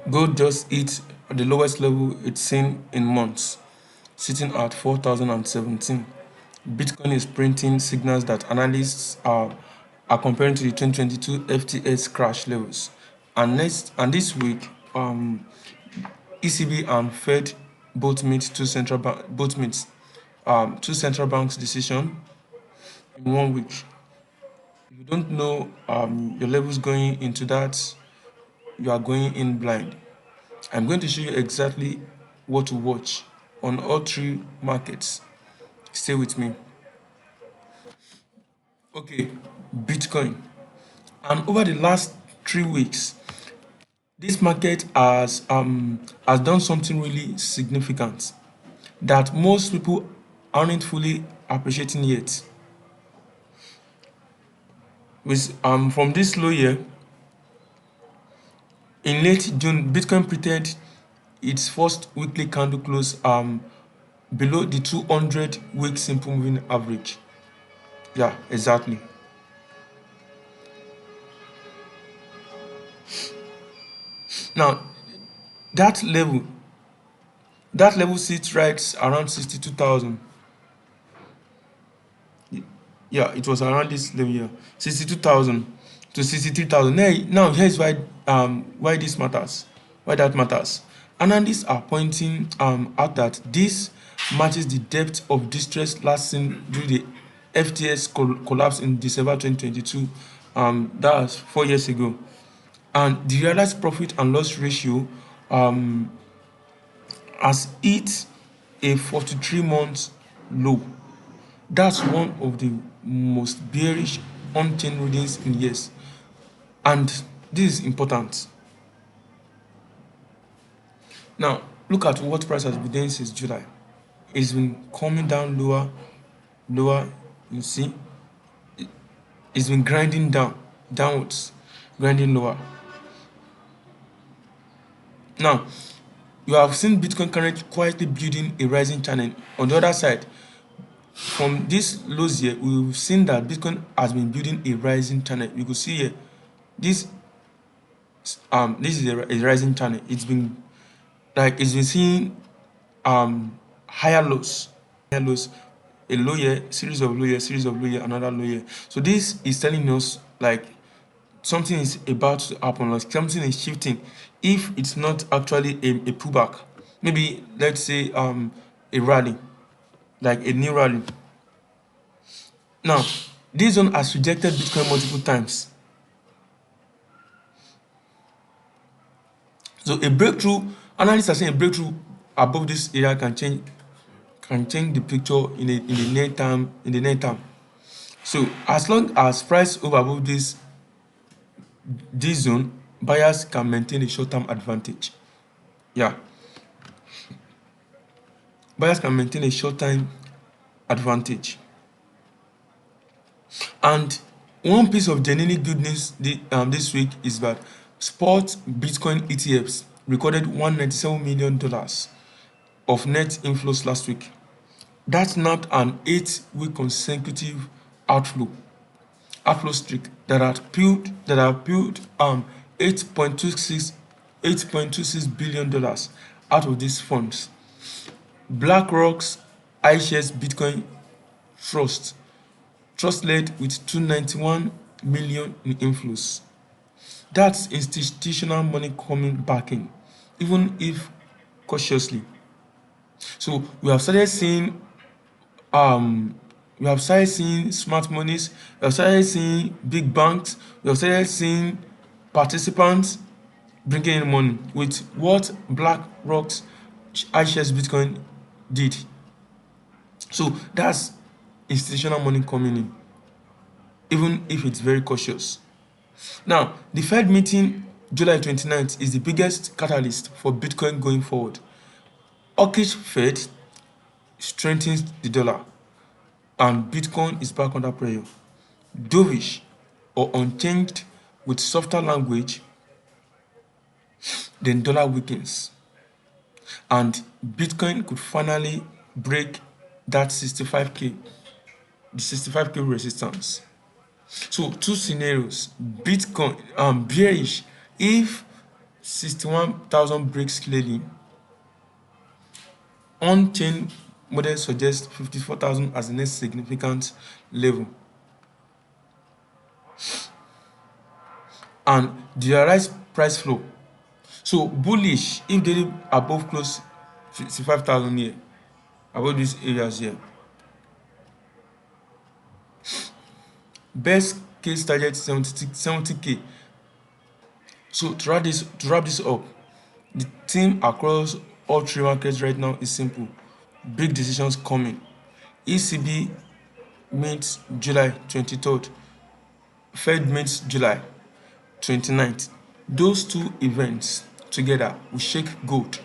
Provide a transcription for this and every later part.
Gold just hit the lowest level it's seen in months, sitting at 4,017. Bitcoin is printing signals that analysts are comparing to the 2022 FTX crash levels. And this week, ECB and Fed both meet two central banks decision in 1 week. If you don't know your levels going into that, you are going in blind. I'm going to show you exactly what to watch on all three markets. Stay with me. Okay, Bitcoin. And over the last 3 weeks, this market has done something really significant that most people aren't fully appreciating yet. With from this low year, in late June, Bitcoin printed its first weekly candle close below the 200-week simple moving average. Yeah, exactly. Now, that level that level sits right around 62,000. Yeah, it was around this level here, 62,000 to 63,000. Now here's why this matters, why that matters. Analysts are pointing out that this matches the depth of distress last seen during the FTX collapse in December 2022. That was 4 years ago. And the realized profit and loss ratio has hit a 43-month low. That's one of the most bearish on-chain readings in years. And this is important. Now, look at what price has been doing since July. It's been coming down lower, lower. You see, it's been grinding downwards, grinding lower. Now, you have seen Bitcoin currently quietly building a rising channel. On the other side, from this lows here, we've seen that Bitcoin has been building a rising channel. You could see here, this this is a rising channel. It's been seeing higher lows, a low year, series of low year, series of low year, another low year. So this is telling us like something is about to happen, like something is shifting. If it's not actually a pullback, maybe let's say a rally, like a new rally. Now, this one has rejected Bitcoin multiple times. So a breakthrough, analysts are saying a breakthrough above this area can change the picture in the near term. So as long as price over above this zone, buyers can maintain a short-term advantage. Yeah, buyers can maintain a short-term advantage. And one piece of genuinely good news this week is that spot Bitcoin ETFs recorded $197 million of net inflows last week. That's not an 8-week consecutive outflow streak that have built 8.26 billion dollars out of these funds. BlackRock's iShares Bitcoin Trust led with 291 million in inflows. That's institutional money coming back in, even if cautiously. So um we have started seeing smart monies, we have started seeing big banks, we have started seeing participants bringing in money with what BlackRock's iShares Bitcoin did. So that's institutional money coming in, even if it's very cautious. Now, the Fed meeting July 29th is the biggest catalyst for Bitcoin going forward. Hawkish Fed strengthens the dollar, and Bitcoin is back under pressure. Dovish or unchanged with softer language, then dollar weakens, and Bitcoin could finally break that 65k, the 65k resistance. So two scenarios: Bitcoin bearish if 61,000 breaks clearly. On-chain model suggests 54,000 as the next significant level. And dollarized price flow. So bullish if daily above close 55,000 here, above these areas here. Best case target 70k. So to wrap this up, the theme across all three markets right now is simple. Big decisions coming. ECB meets July 23rd. Fed meets July 29th. Those two events together will shake gold.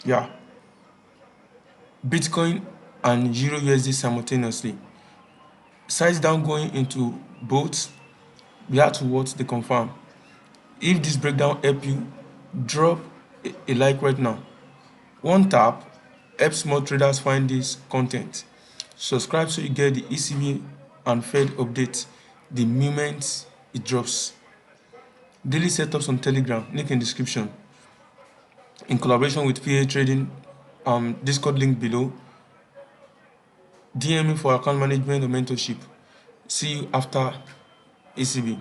Yeah. Bitcoin and Euro USD simultaneously. Size down going into both. React to what they confirm. If this breakdown help you, drop a like right now. One tap helps more traders find this content. Subscribe so you get the ECB and Fed updates the moment it drops. Daily setups on Telegram, link in description. In collaboration with PA Trading, Discord link below. DM me for account management or mentorship. See you after ECB.